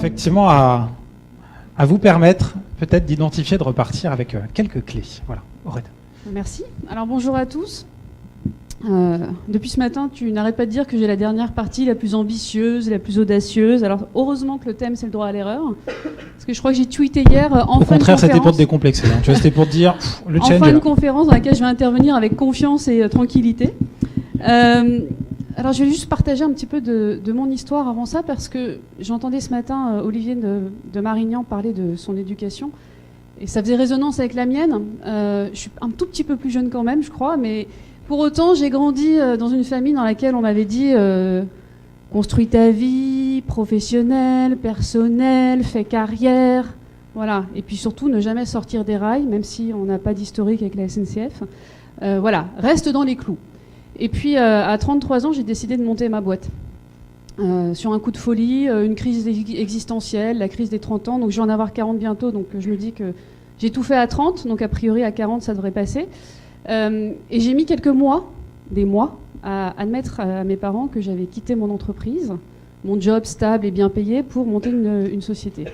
effectivement à vous permettre peut-être d'identifier, de repartir avec quelques clés. Voilà, Aurène. Merci. Alors bonjour à tous. Depuis ce matin, tu n'arrêtes pas de dire que j'ai la dernière partie la plus ambitieuse, la plus audacieuse. Alors heureusement que le thème c'est le droit à l'erreur, parce que je crois que j'ai tweeté hier en fin de conférence. Au contraire, c'était pour te décomplexer. Hein. Tu vois, c'était pour te dire le challenge. En fin de conférence dans laquelle je vais intervenir avec confiance et tranquillité. Alors je vais juste partager un petit peu de mon histoire avant ça, parce que j'entendais ce matin Olivier de Marignan parler de son éducation, et ça faisait résonance avec la mienne. Je suis un tout petit peu plus jeune quand même, je crois, mais pour autant, j'ai grandi dans une famille dans laquelle on m'avait dit construis ta vie professionnelle, personnelle, fais carrière, voilà. Et puis surtout, ne jamais sortir des rails, même si on n'a pas d'historique avec la SNCF. Voilà, reste dans les clous. Et puis, à 33 ans, j'ai décidé de monter ma boîte. Sur un coup de folie, une crise existentielle, la crise des 30 ans. Donc, je vais en avoir 40 bientôt. Donc, je me dis que j'ai tout fait à 30. Donc, a priori, à 40, ça devrait passer. Et j'ai mis quelques mois, à admettre à mes parents que j'avais quitté mon entreprise, mon job stable et bien payé, pour monter une société.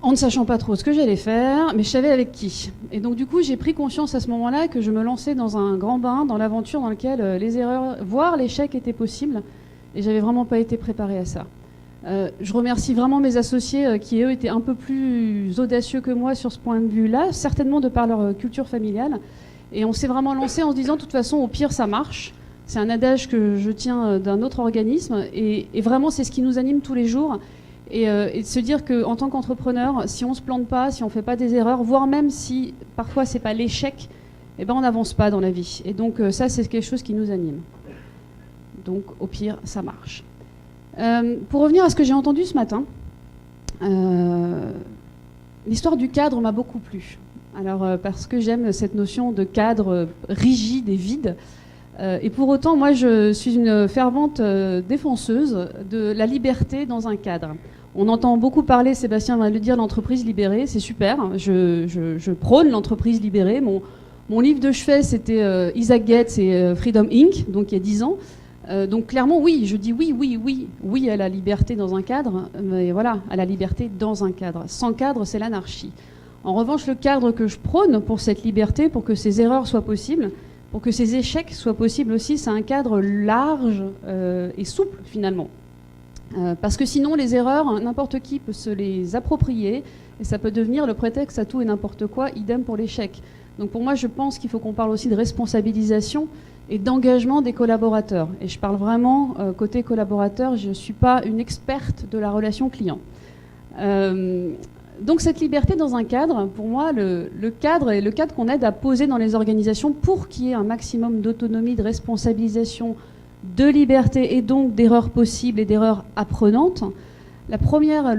En ne sachant pas trop ce que j'allais faire, mais je savais avec qui. Et donc du coup, j'ai pris conscience à ce moment-là que je me lançais dans un grand bain, dans l'aventure dans laquelle les erreurs, voire l'échec étaient possibles, et j'avais vraiment pas été préparée à ça. Je remercie vraiment mes associés qui, eux, étaient un peu plus audacieux que moi sur ce point de vue-là, certainement de par leur culture familiale. Et on s'est vraiment lancé en se disant, de toute façon, au pire, ça marche. C'est un adage que je tiens d'un autre organisme, et vraiment, c'est ce qui nous anime tous les jours. Et de se dire qu'en tant qu'entrepreneur, si on ne se plante pas, si on ne fait pas des erreurs, voire même si parfois ce n'est pas l'échec, eh ben on n'avance pas dans la vie. Et donc ça, c'est quelque chose qui nous anime. Donc au pire, ça marche. Pour revenir à ce que j'ai entendu ce matin, l'histoire du cadre m'a beaucoup plu. Alors parce que j'aime cette notion de cadre rigide et vide. Et pour autant, moi, je suis une fervente défenseuse de la liberté dans un cadre. On entend beaucoup parler, Sébastien va le dire, l'entreprise libérée, c'est super. Je prône l'entreprise libérée. Mon livre de chevet, c'était Isaac Getz et Freedom Inc., donc il y a 10 ans. Donc clairement, oui, je dis oui à la liberté dans un cadre, mais voilà, à la liberté dans un cadre. Sans cadre, c'est l'anarchie. En revanche, le cadre que je prône pour cette liberté, pour que ces erreurs soient possibles, pour que ces échecs soient possibles aussi, c'est un cadre large et souple finalement. Parce que sinon, les erreurs, n'importe qui peut se les approprier et ça peut devenir le prétexte à tout et n'importe quoi, idem pour l'échec. Donc pour moi, je pense qu'il faut qu'on parle aussi de responsabilisation et d'engagement des collaborateurs. Et je parle vraiment côté collaborateur, je ne suis pas une experte de la relation client. Donc cette liberté dans un cadre, pour moi, le cadre est le cadre qu'on aide à poser dans les organisations pour qu'il y ait un maximum d'autonomie, de responsabilisation, de liberté et donc d'erreurs possibles et d'erreurs apprenantes. Le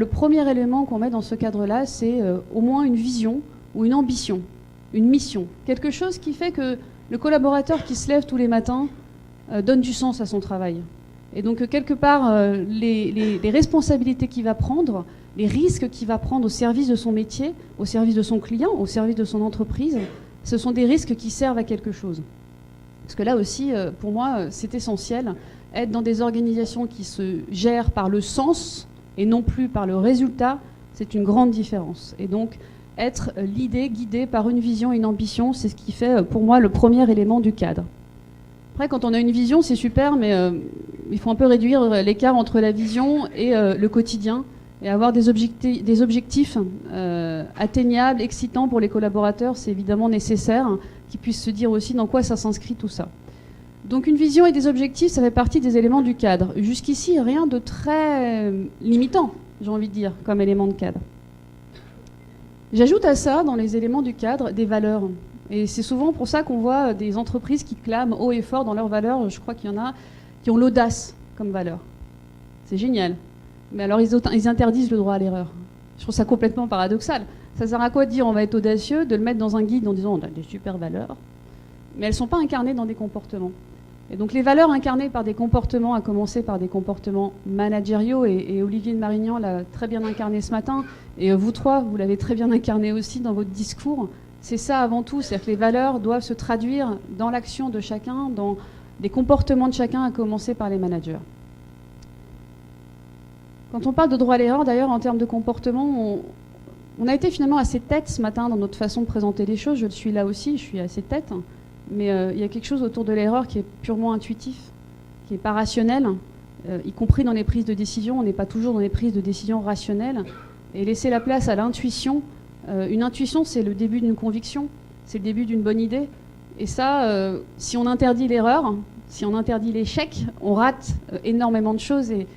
premier élément qu'on met dans ce cadre-là, c'est au moins une vision ou une ambition, une mission. Quelque chose qui fait que le collaborateur qui se lève tous les matins donne du sens à son travail. Et donc quelque part, les responsabilités qu'il va prendre, les risques qu'il va prendre au service de son métier, au service de son client, au service de son entreprise, ce sont des risques qui servent à quelque chose. Parce que là aussi, pour moi, c'est essentiel. Être dans des organisations qui se gèrent par le sens et non plus par le résultat, c'est une grande différence. Et donc, être guidé par une vision et une ambition, c'est ce qui fait, pour moi, le premier élément du cadre. Après, quand on a une vision, c'est super, mais il faut un peu réduire l'écart entre la vision et le quotidien et avoir des objectifs atteignables, excitants pour les collaborateurs. C'est évidemment nécessaire qu'ils puissent se dire aussi dans quoi ça s'inscrit tout ça. Donc une vision et des objectifs, ça fait partie des éléments du cadre. Jusqu'ici, rien de très limitant, j'ai envie de dire, comme élément de cadre. J'ajoute à ça, dans les éléments du cadre, des valeurs. Et c'est souvent pour ça qu'on voit des entreprises qui clament haut et fort dans leurs valeurs. Je crois qu'il y en a qui ont l'audace comme valeur. C'est génial. Mais alors ils interdisent le droit à l'erreur. Je trouve ça complètement paradoxal. Ça sert à quoi de dire on va être audacieux, de le mettre dans un guide en disant on a des super valeurs, mais elles ne sont pas incarnées dans des comportements. Et donc les valeurs incarnées par des comportements, à commencer par des comportements managériaux, et Olivier de Marignan l'a très bien incarné ce matin, et vous trois, vous l'avez très bien incarné aussi dans votre discours, c'est ça avant tout, c'est-à-dire que les valeurs doivent se traduire dans l'action de chacun, dans des comportements de chacun, à commencer par les managers. Quand on parle de droit à l'erreur, d'ailleurs, en termes de comportement, on a été finalement assez tête ce matin dans notre façon de présenter les choses. Je le suis là aussi, je suis assez tête. Mais il y a quelque chose autour de l'erreur qui est purement intuitif, qui n'est pas rationnel, y compris dans les prises de décision. On n'est pas toujours dans les prises de décision rationnelles. Et laisser la place à l'intuition. Une intuition, c'est le début d'une conviction, c'est le début d'une bonne idée. Et ça, si on interdit l'erreur, si on interdit l'échec, on rate énormément de choses. Et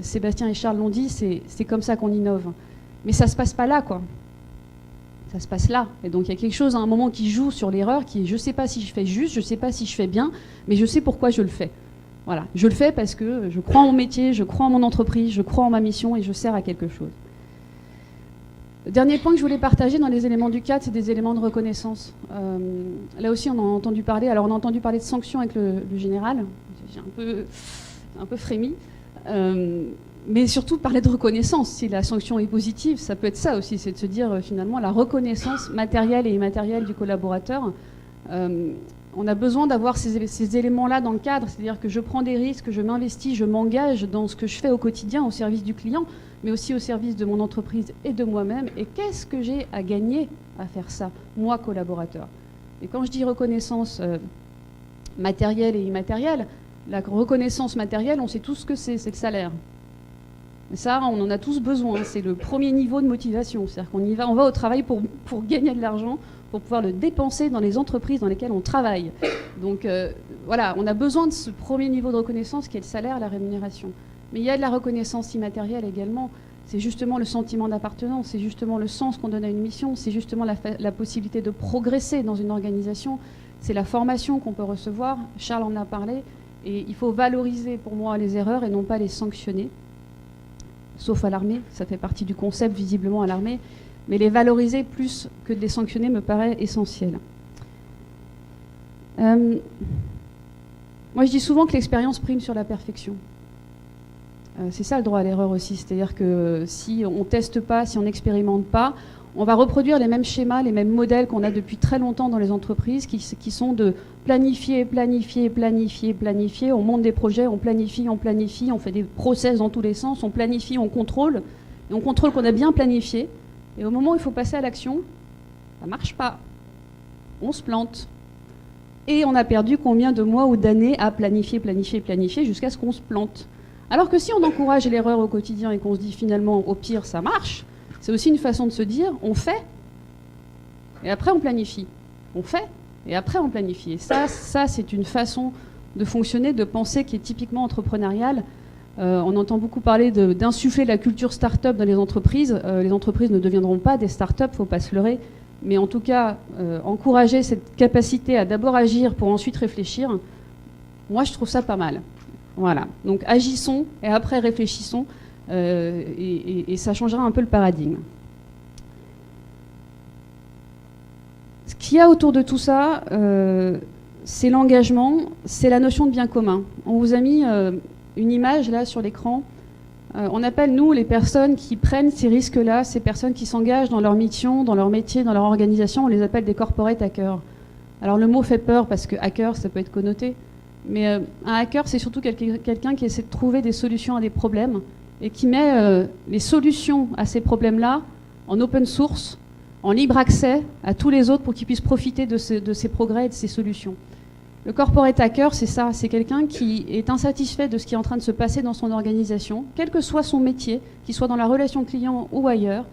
Sébastien et Charles l'ont dit, c'est comme ça qu'on innove. Mais ça ne se passe pas là, quoi. Ça se passe là. Et donc il y a quelque chose à un moment qui joue sur l'erreur, qui est je ne sais pas si je fais juste, je ne sais pas si je fais bien, mais je sais pourquoi je le fais. Voilà. Je le fais parce que je crois en mon métier, je crois en mon entreprise, je crois en ma mission et je sers à quelque chose. Le dernier point que je voulais partager dans les éléments du cadre, c'est des éléments de reconnaissance. Là aussi, on a entendu parler. Alors, on a entendu parler de sanctions avec le général. J'ai un peu frémi. Mais surtout parler de reconnaissance. Si la sanction est positive, ça peut être ça aussi. C'est de se dire, finalement, la reconnaissance matérielle et immatérielle du collaborateur. On a besoin d'avoir ces éléments-là dans le cadre. C'est-à-dire que je prends des risques, je m'investis, je m'engage dans ce que je fais au quotidien au service du client, mais aussi au service de mon entreprise et de moi-même. Et qu'est-ce que j'ai à gagner à faire ça, moi, collaborateur? Et quand je dis reconnaissance matérielle et immatérielle, la reconnaissance matérielle, on sait tous ce que c'est le salaire. Et ça, on en a tous besoin. C'est le premier niveau de motivation. C'est-à-dire qu'on va au travail pour gagner de l'argent, pour pouvoir le dépenser dans les entreprises dans lesquelles on travaille. Donc voilà, on a besoin de ce premier niveau de reconnaissance qui est le salaire, la rémunération. Mais il y a de la reconnaissance immatérielle également. C'est justement le sentiment d'appartenance, c'est justement le sens qu'on donne à une mission, c'est justement la possibilité de progresser dans une organisation, c'est la formation qu'on peut recevoir. Charles en a parlé. Et il faut valoriser pour moi les erreurs et non pas les sanctionner. Sauf à l'armée, ça fait partie du concept visiblement à l'armée. Mais les valoriser plus que de les sanctionner me paraît essentiel. Moi je dis souvent que l'expérience prime sur la perfection. C'est ça le droit à l'erreur aussi, c'est-à-dire que si on ne teste pas, si on n'expérimente pas, on va reproduire les mêmes schémas, les mêmes modèles qu'on a depuis très longtemps dans les entreprises, qui sont de planifier, planifier, planifier, planifier. On monte des projets, on planifie, on fait des process dans tous les sens, on planifie, on contrôle, et on contrôle qu'on a bien planifié. Et au moment où il faut passer à l'action, ça ne marche pas. On se plante. Et on a perdu combien de mois ou d'années à planifier, planifier, planifier, jusqu'à ce qu'on se plante. Alors que si on encourage l'erreur au quotidien et qu'on se dit finalement, au pire, ça marche, c'est aussi une façon de se dire, on fait, et après on planifie. On fait, et après on planifie. Et ça c'est une façon de fonctionner, de penser qui est typiquement entrepreneuriale. On entend beaucoup parler d'insuffler la culture start-up dans les entreprises. Les entreprises ne deviendront pas des start-up, il ne faut pas se leurrer. Mais en tout cas, encourager cette capacité à d'abord agir pour ensuite réfléchir, moi je trouve ça pas mal. Voilà, donc agissons et après réfléchissons et ça changera un peu le paradigme. Ce qu'il y a autour de tout ça, c'est l'engagement, c'est la notion de bien commun. On vous a mis une image là sur l'écran. On appelle, nous, les personnes qui prennent ces risques-là, ces personnes qui s'engagent dans leur mission, dans leur métier, dans leur organisation, on les appelle des corporate hackers. Alors le mot fait peur parce que hacker, ça peut être connoté. Mais un hacker, c'est surtout quelqu'un qui essaie de trouver des solutions à des problèmes et qui met les solutions à ces problèmes-là en open source, en libre accès à tous les autres pour qu'ils puissent profiter de ces progrès et de ces solutions. Le corporate hacker, c'est ça, c'est quelqu'un qui est insatisfait de ce qui est en train de se passer dans son organisation, quel que soit son métier, qu'il soit dans la relation client ou ailleurs,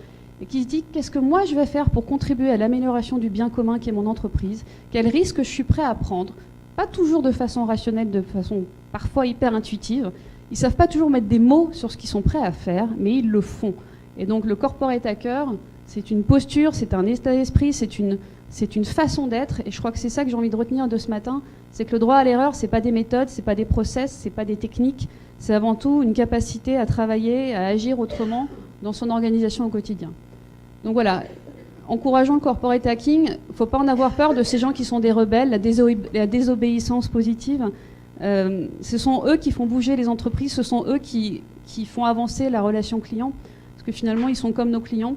et qui se dit qu'est-ce que moi je vais faire pour contribuer à l'amélioration du bien commun qui est mon entreprise, quel risque je suis prêt à prendre. Pas toujours de façon rationnelle, de façon parfois hyper intuitive. Ils ne savent pas toujours mettre des mots sur ce qu'ils sont prêts à faire, mais ils le font. Et donc le corporate hacker, c'est une posture, c'est un état d'esprit, c'est une façon d'être. Et je crois que c'est ça que j'ai envie de retenir de ce matin, c'est que le droit à l'erreur, ce n'est pas des méthodes, ce n'est pas des process, ce n'est pas des techniques, c'est avant tout une capacité à travailler, à agir autrement dans son organisation au quotidien. Donc voilà. Encourageant le corporate hacking, il ne faut pas en avoir peur de ces gens qui sont des rebelles, la désobéissance positive. Ce sont eux qui font bouger les entreprises, ce sont eux qui font avancer la relation client, parce que finalement, ils sont comme nos clients,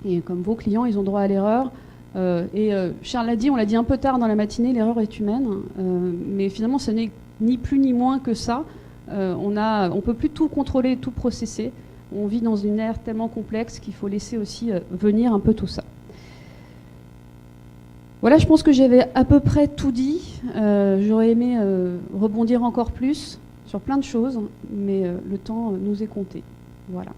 et comme vos clients, ils ont droit à l'erreur. Charles l'a dit, on l'a dit un peu tard dans la matinée, l'erreur est humaine, mais finalement, ce n'est ni plus ni moins que ça. On ne peut plus tout contrôler, tout processer. On vit dans une ère tellement complexe qu'il faut laisser aussi venir un peu tout ça. Voilà, je pense que j'avais à peu près tout dit. J'aurais aimé rebondir encore plus sur plein de choses, mais le temps nous est compté. Voilà.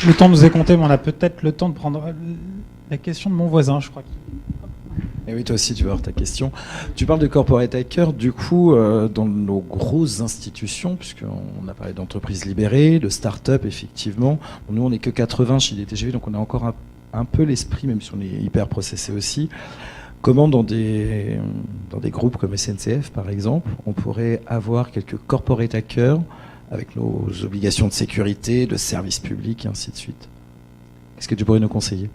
Le temps nous est compté, mais on a peut-être le temps de prendre la question de mon voisin, je crois. Et oui, toi aussi, tu vas avoir ta question. Tu parles de corporate hacker, du coup, dans nos grosses institutions, puisqu'on a parlé d'entreprises libérées, de start-up, effectivement. Nous, on n'est que 80 chez DTGV, donc on a encore un peu l'esprit, même si on est hyper processé aussi. Comment, dans des groupes comme SNCF, par exemple, on pourrait avoir quelques corporate hackers avec nos obligations de sécurité, de service public, et ainsi de suite. Qu'est-ce que tu pourrais nous conseiller ?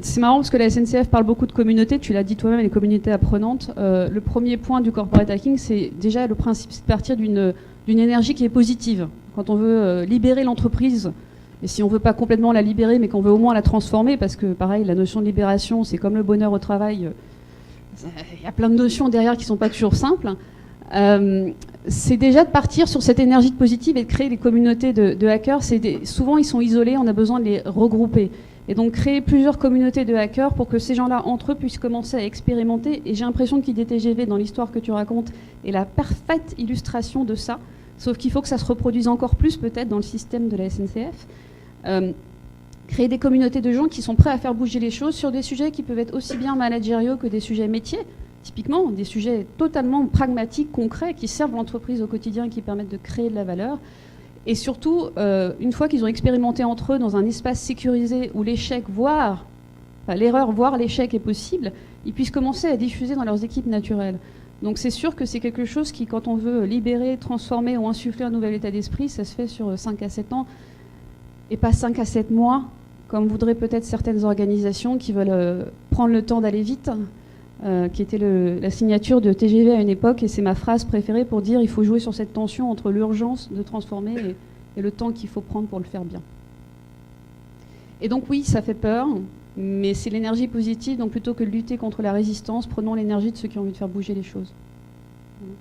C'est marrant parce que la SNCF parle beaucoup de communautés, tu l'as dit toi-même, les communautés apprenantes. Le premier point du corporate hacking, c'est déjà le principe, c'est de partir d'une énergie qui est positive. Quand on veut libérer l'entreprise, et si on ne veut pas complètement la libérer, mais qu'on veut au moins la transformer, parce que pareil, la notion de libération, c'est comme le bonheur au travail, il y a plein de notions derrière qui ne sont pas toujours simples. C'est déjà de partir sur cette énergie positive et de créer des communautés de hackers. Souvent, ils sont isolés, on a besoin de les regrouper. Et donc, créer plusieurs communautés de hackers pour que ces gens-là, entre eux, puissent commencer à expérimenter. Et j'ai l'impression qu'IDTGV, dans l'histoire que tu racontes, est la parfaite illustration de ça. Sauf qu'il faut que ça se reproduise encore plus, peut-être, dans le système de la SNCF. Créer des communautés de gens qui sont prêts à faire bouger les choses sur des sujets qui peuvent être aussi bien managériaux que des sujets métiers. Typiquement, des sujets totalement pragmatiques, concrets, qui servent l'entreprise au quotidien et qui permettent de créer de la valeur. Et surtout, une fois qu'ils ont expérimenté entre eux dans un espace sécurisé où l'échec, l'erreur, voire l'échec est possible, ils puissent commencer à diffuser dans leurs équipes naturelles. Donc c'est sûr que c'est quelque chose qui, quand on veut libérer, transformer ou insuffler un nouvel état d'esprit, ça se fait sur 5 à 7 ans et pas 5 à 7 mois, comme voudraient peut-être certaines organisations qui veulent prendre le temps d'aller vite. Qui était la signature de TGV à une époque, et c'est ma phrase préférée pour dire il faut jouer sur cette tension entre l'urgence de transformer et le temps qu'il faut prendre pour le faire bien. Et donc oui, ça fait peur, mais c'est l'énergie positive, donc plutôt que de lutter contre la résistance, prenons l'énergie de ceux qui ont envie de faire bouger les choses. Voilà.